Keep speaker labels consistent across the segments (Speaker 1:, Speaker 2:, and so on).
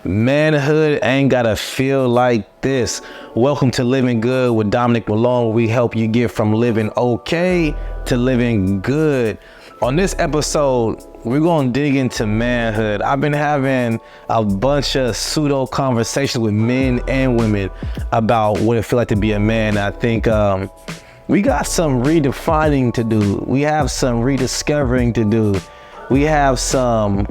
Speaker 1: Manhood ain't gotta feel like this. Welcome to Living Good with Dominic Malone, where we help you get from living okay to living good. On this episode, we're gonna dig into manhood. I've been having a bunch of pseudo conversations with men and women about what it feels like to be a man. I think we got some redefining to do. We have some rediscovering to do. We have some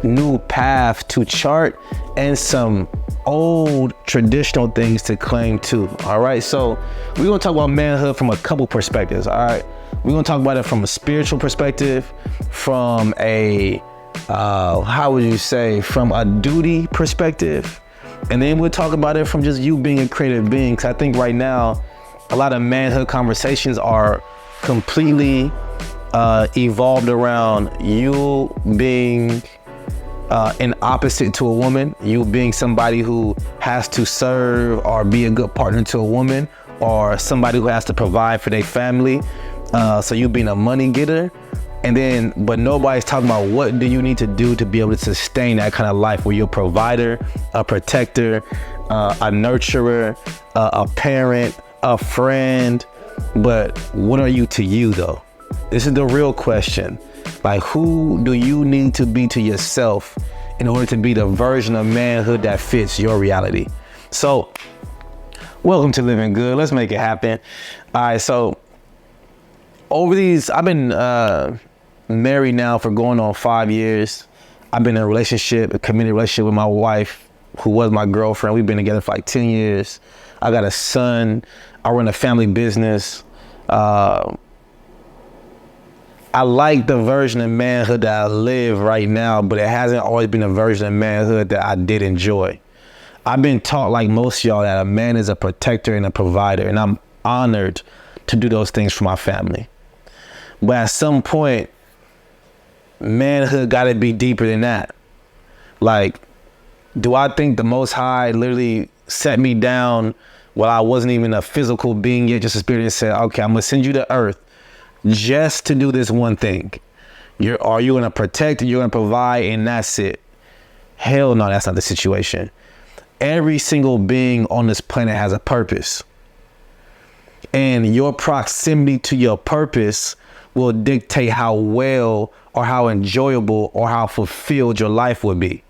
Speaker 1: new path to chart and some old traditional things to claim too. All right, so we're gonna talk about manhood from a couple perspectives. All right, we're gonna talk about it from a spiritual perspective, from a how would you say, from a duty perspective, and then we'll talk about it from just you being a creative being. Because I think right now a lot of manhood conversations are completely evolved around you being an opposite to a woman, you being somebody who has to serve or be a good partner to a woman, or somebody who has to provide for their family. So you being a money getter, and then, but nobody's talking about what do you need to do to be able to sustain that kind of life where you're a provider, a protector, a nurturer, a parent, a friend. But what are you to you though? This is the real question. Like, who do you need to be to yourself in order to be the version of manhood that fits your reality? So, welcome to Living Good. Let's make it happen. All right, so over these, I've been married now for going on 5 years. I've been in a committed relationship with my wife, who was my girlfriend. We've been together for like 10 years. I got a son. I run a family business. I like the version of manhood that I live right now, but it hasn't always been a version of manhood that I did enjoy. I've been taught, like most of y'all, that a man is a protector and a provider, and I'm honored to do those things for my family. But at some point, manhood gotta be deeper than that. Like, do I think the Most High literally set me down while I wasn't even a physical being yet, just a spirit, and said, okay, I'm gonna send you to earth just to do this one thing? Are you gonna protect, you're gonna provide, and that's it? Hell no, that's not the situation. Every single being on this planet has a purpose, and your proximity to your purpose will dictate how well or how enjoyable or how fulfilled your life will be.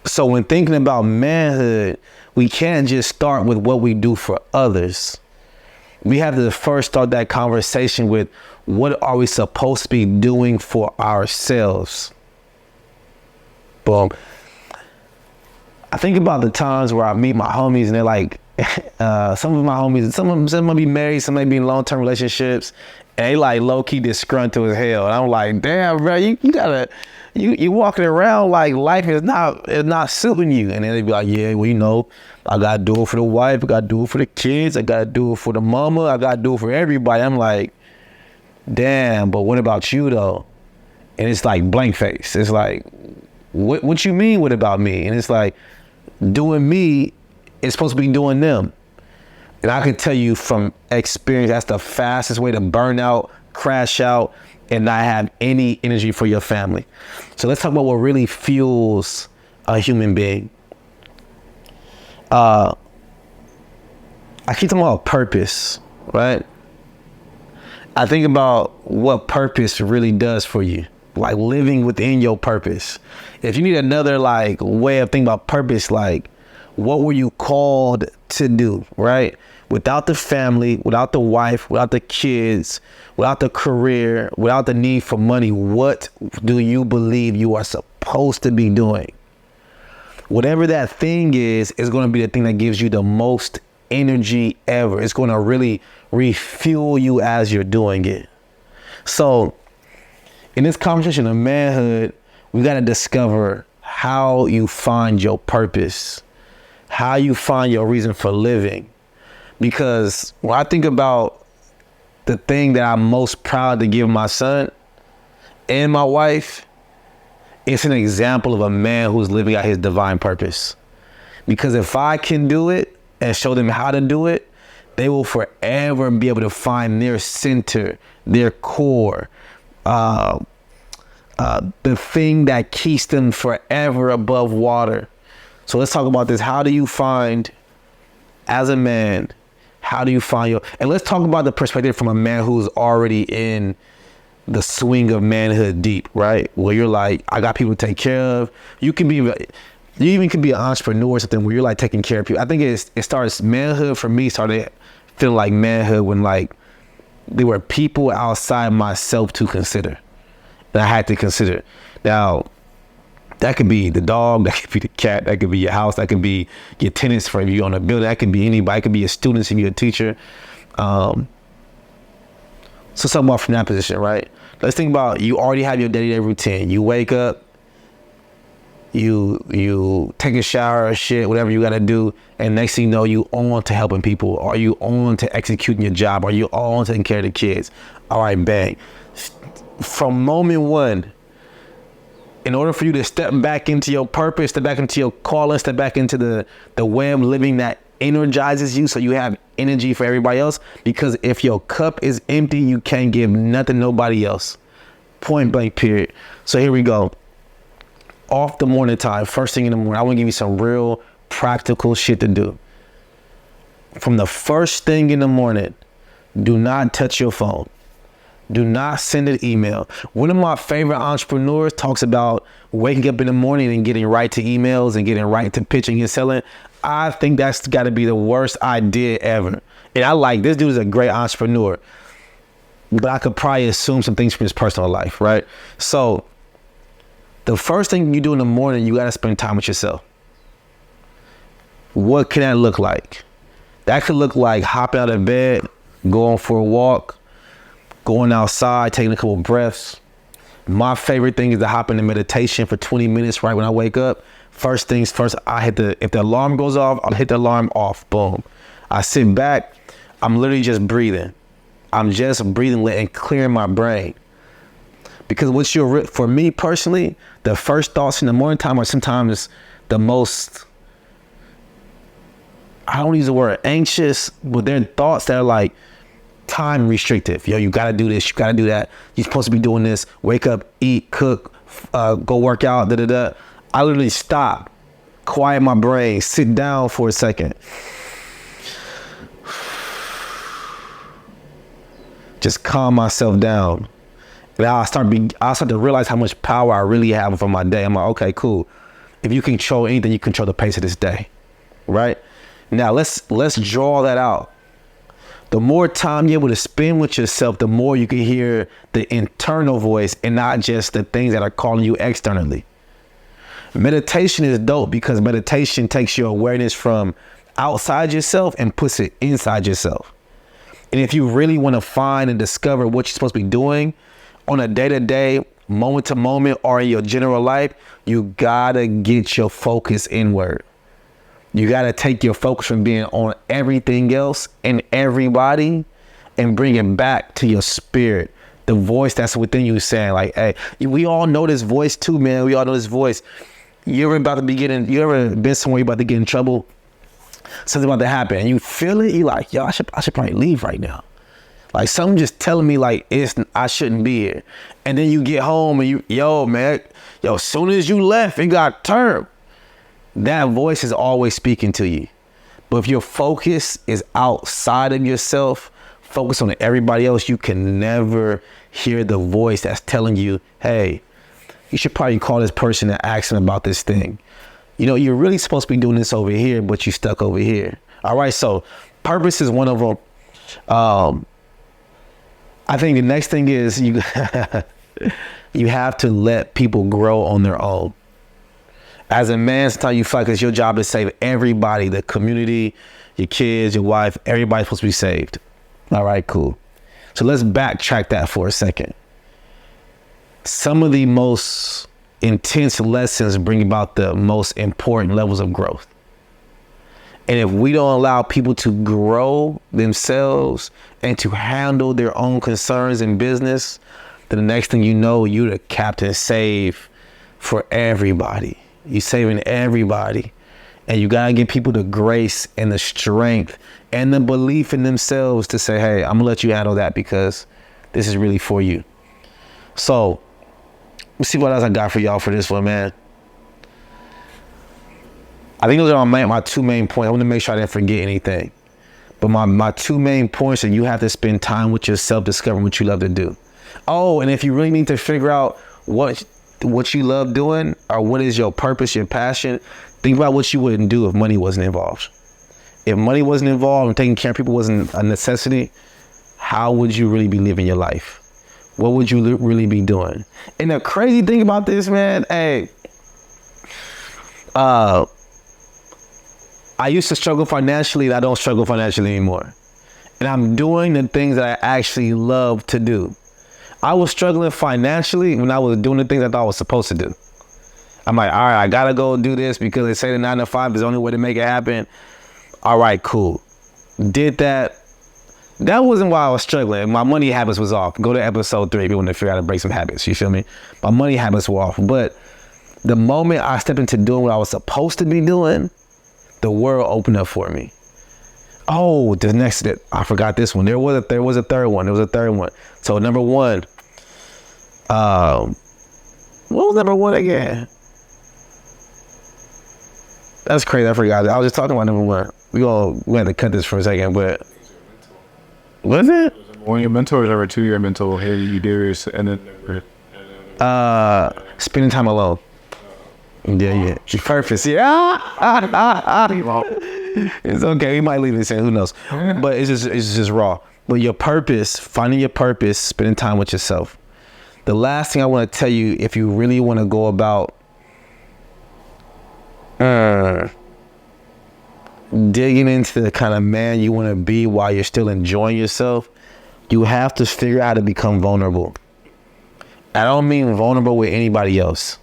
Speaker 1: So when thinking about manhood, we can't just start with what we do for others. We have to first start that conversation with, what are we supposed to be doing for ourselves? Boom. I think about the times where I meet my homies and they're like, some of my homies, some of them might be married, some may be in long-term relationships, and they like low-key disgruntled as hell. And I'm like, damn, bro, you walking around like life is not suiting you. And then they be like, yeah, well, you know, I gotta do it for the wife, I gotta do it for the kids, I gotta do it for the mama, I gotta do it for everybody. I'm like, damn, but what about you though? And it's like blank face. It's like, what you mean, what about me? And it's like, doing me is supposed to be doing them. And I can tell you from experience, that's the fastest way to burn out, crash out, and not have any energy for your family. So let's talk about what really fuels a human being. I keep talking about purpose, right? I think about what purpose really does for you, like living within your purpose. If you need another like way of thinking about purpose, like what were you called to do, right? Without the family, without the wife, without the kids, without the career, without the need for money, what do you believe you are supposed to be doing? Whatever that thing is going to be the thing that gives you the most energy ever. It's going to really refuel you as you're doing it. So in this conversation of manhood, we got to discover how you find your purpose, how you find your reason for living. Because when I think about the thing that I'm most proud to give my son and my wife, it's an example of a man who's living out his divine purpose. Because if I can do it and show them how to do it, they will forever be able to find their center, their core, the thing that keeps them forever above water. So let's talk about this. How do you find, as a man, how do you find your, and let's talk about the perspective from a man who's already in the swing of manhood deep, right? Where you're like, I got people to take care of. You even can be an entrepreneur or something where you're like taking care of people. I think it starts, manhood for me started feeling like manhood when like there were people outside myself to consider, that I had to consider. Now, that could be the dog, that could be the cat, that could be your house, that could be your tenants for if you own a building, that could be anybody, it could be your students if you're a teacher. So something about from that position, right? Let's think about, you already have your day-to-day routine. You wake up, you take a shower or shit, whatever you gotta do, and next thing you know, you on to helping people. Are you on to executing your job? Are you on taking care of the kids? All right, bang. From moment one, in order for you to step back into your purpose, step back into your calling, step back into the way of living that energizes you so you have energy for everybody else, because if your cup is empty, you can't give nothing to nobody else. Point blank, period. So here we go. Off the morning time, first thing in the morning, I want to give you some real practical shit to do. From the first thing in the morning, do not touch your phone. Do not send an email. One of my favorite entrepreneurs talks about waking up in the morning and getting right to emails and getting right to pitching and selling. I think that's got to be the worst idea ever. And I like, this dude is a great entrepreneur, but I could probably assume some things from his personal life, right? So the first thing you do in the morning, you got to spend time with yourself. What can that look like? That could look like hopping out of bed, going for a walk, going outside, taking a couple breaths. My favorite thing is to hop into meditation for 20 minutes right when I wake up. First things first, if the alarm goes off, I'll hit the alarm off, boom. I sit back, I'm literally just breathing. I'm just breathing and clearing my brain. Because for me personally, the first thoughts in the morning time are sometimes the most, I don't use the word anxious, but they're thoughts that are like time restrictive. Yo, you gotta do this, you gotta do that. You're supposed to be doing this. Wake up, eat, cook, go work out, da-da-da. I literally stop, quiet my brain, sit down for a second. Just calm myself down. And I'll start to realize how much power I really have for my day. I'm like, okay, cool. If you control anything, you control the pace of this day, right? Now let's draw that out. The more time you're able to spend with yourself, the more you can hear the internal voice and not just the things that are calling you externally. Meditation is dope because meditation takes your awareness from outside yourself and puts it inside yourself. And if you really want to find and discover what you're supposed to be doing on a day-to-day, moment-to-moment, or in your general life, you gotta get your focus inward. You gotta take your focus from being on everything else and everybody and bring it back to your spirit. The voice that's within you saying like, hey, we all know this voice too, man. We all know this voice. You ever been somewhere you're about to get in trouble? Something about to happen and you feel it, you like, yo, I should probably leave right now. Like something just telling me like I shouldn't be here. And then you get home and as soon as you left, it got turned. That voice is always speaking to you. But if your focus is outside of yourself, focus on everybody else, you can never hear the voice that's telling you, hey, you should probably call this person and ask them about this thing. You know, you're really supposed to be doing this over here, but you stuck over here. All right, so purpose is one of them. I think the next thing is you have to let people grow on their own. As a man, sometimes you feel like it's your job to save everybody, the community, your kids, your wife, everybody's supposed to be saved. All right, cool. So let's backtrack that for a second. Some of the most intense lessons bring about the most important levels of growth. And if we don't allow people to grow themselves and to handle their own concerns in business, then the next thing you know, you're the captain save for everybody. You're saving everybody. And you gotta give people the grace and the strength and the belief in themselves to say, hey, I'm gonna let you handle that because this is really for you. So Let's see what else I got for y'all for this one, man. I think those are my two main points. I want to make sure I didn't forget anything. But my two main points are you have to spend time with yourself, discovering what you love to do. Oh, and if you really need to figure out what you love doing or what is your purpose, your passion, think about what you wouldn't do if money wasn't involved. If money wasn't involved and taking care of people wasn't a necessity, how would you really be living your life? What would you really be doing? And the crazy thing about this, man, I used to struggle financially, and I don't struggle financially anymore. And I'm doing the things that I actually love to do. I was struggling financially when I was doing the things I thought I was supposed to do. I'm like, all right, I gotta go do this because they say the 9 to 5 is the only way to make it happen. All right, cool. Did that. That wasn't why I was struggling. My money habits was off. Go to episode 3 if you want to figure out how to break some habits. You feel me? My money habits were off. But the moment I stepped into doing what I was supposed to be doing, the world opened up for me. Oh, I forgot this one. There was a third one. So number one, what was number one again? That's crazy. I forgot it. I was just talking about number one. We had to cut this for a second, but was it?
Speaker 2: When your mentors are a 2-year mentor, hey, you do this, and then
Speaker 1: spending time alone. Yeah. Purpose. Yeah. It's okay. We might leave this in. Who knows? But it's just raw. But your purpose, finding your purpose, spending time with yourself. The last thing I want to tell you, if you really want to go about digging into the kind of man you want to be while you're still enjoying yourself, you have to figure out how to become vulnerable. I don't mean vulnerable with anybody else.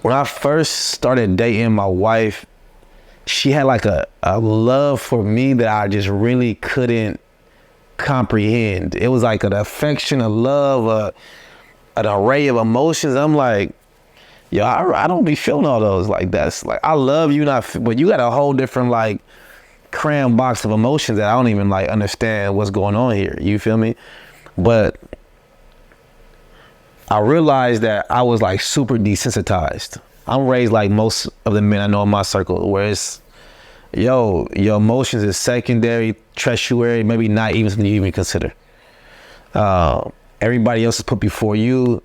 Speaker 1: When I first started dating my wife, she had like a love for me that I just really couldn't comprehend. It was like an affection, a love, an array of emotions. I'm like, yo, I don't be feeling all those. Like, that's like, I love you, but you got a whole different like cram box of emotions that I don't even like understand what's going on here. You feel me? But I realized that I was like super desensitized. I'm raised like most of the men I know in my circle, where it's, your emotions is secondary, tertiary, maybe not even something you even consider. Everybody else is put before you.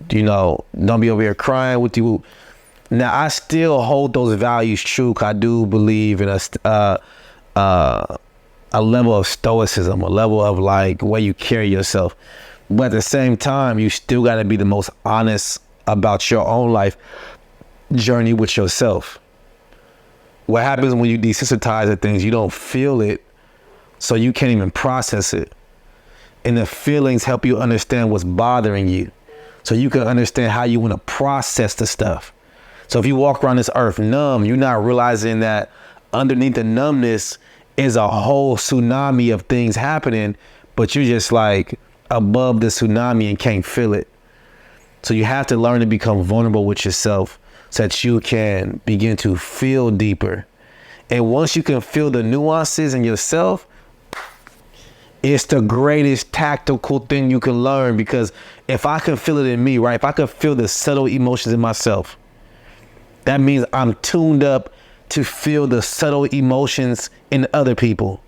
Speaker 1: Don't be over here crying with you. Now, I still hold those values true, because I do believe in a level of stoicism, a level of like way you carry yourself. But at the same time, you still got to be the most honest about your own life journey with yourself. What happens when you desensitize to things, you don't feel it, so you can't even process it. And the feelings help you understand what's bothering you, so you can understand how you want to process the stuff. So if you walk around this earth numb, you're not realizing that underneath the numbness is a whole tsunami of things happening, but you're just like above the tsunami and can't feel it. So you have to learn to become vulnerable with yourself so that you can begin to feel deeper. And once you can feel the nuances in yourself, it's the greatest tactical thing you can learn, because if I can feel it in me, right? If I can feel the subtle emotions in myself, that means I'm tuned up to feel the subtle emotions in other people.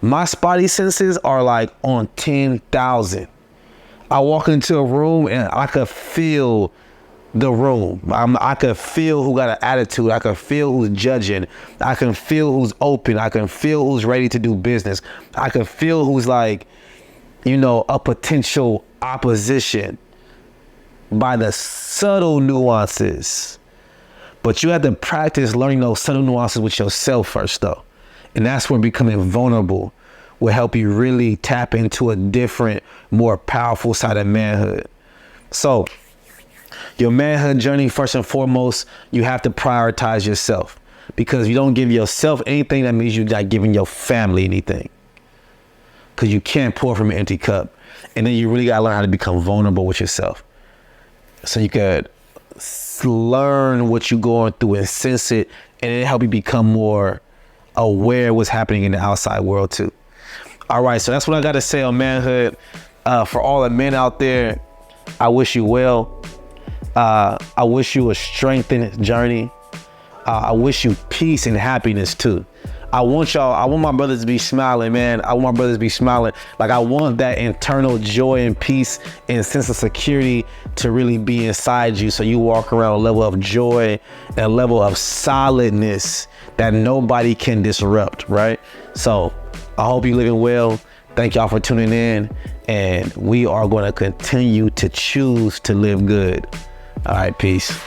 Speaker 1: My spidey senses are like on 10,000. I walk into a room and I could feel the room. I could feel who got an attitude. I could feel who's judging. I can feel who's open. I can feel who's ready to do business. I can feel who's like, a potential opposition by the subtle nuances. But you have to practice learning those subtle nuances with yourself first, though. And that's where becoming vulnerable will help you really tap into a different, more powerful side of manhood. So your manhood journey, first and foremost, you have to prioritize yourself, because if you don't give yourself anything, that means you're not giving your family anything, because you can't pour from an empty cup. And then you really got to learn how to become vulnerable with yourself, so you could learn what you're going through and sense it, and it help you become more aware of what's happening in the outside world too. All right, so that's what I got to say on manhood. For all the men out there, I wish you well. I wish you a strengthened journey. I wish you peace and happiness too. I want my brothers to be smiling, man. I want my brothers to be smiling. Like, I want that internal joy and peace and sense of security to really be inside you. So you walk around a level of joy and a level of solidness that nobody can disrupt, right? So I hope you're living well. Thank y'all for tuning in. And we are going to continue to choose to live good. All right, peace.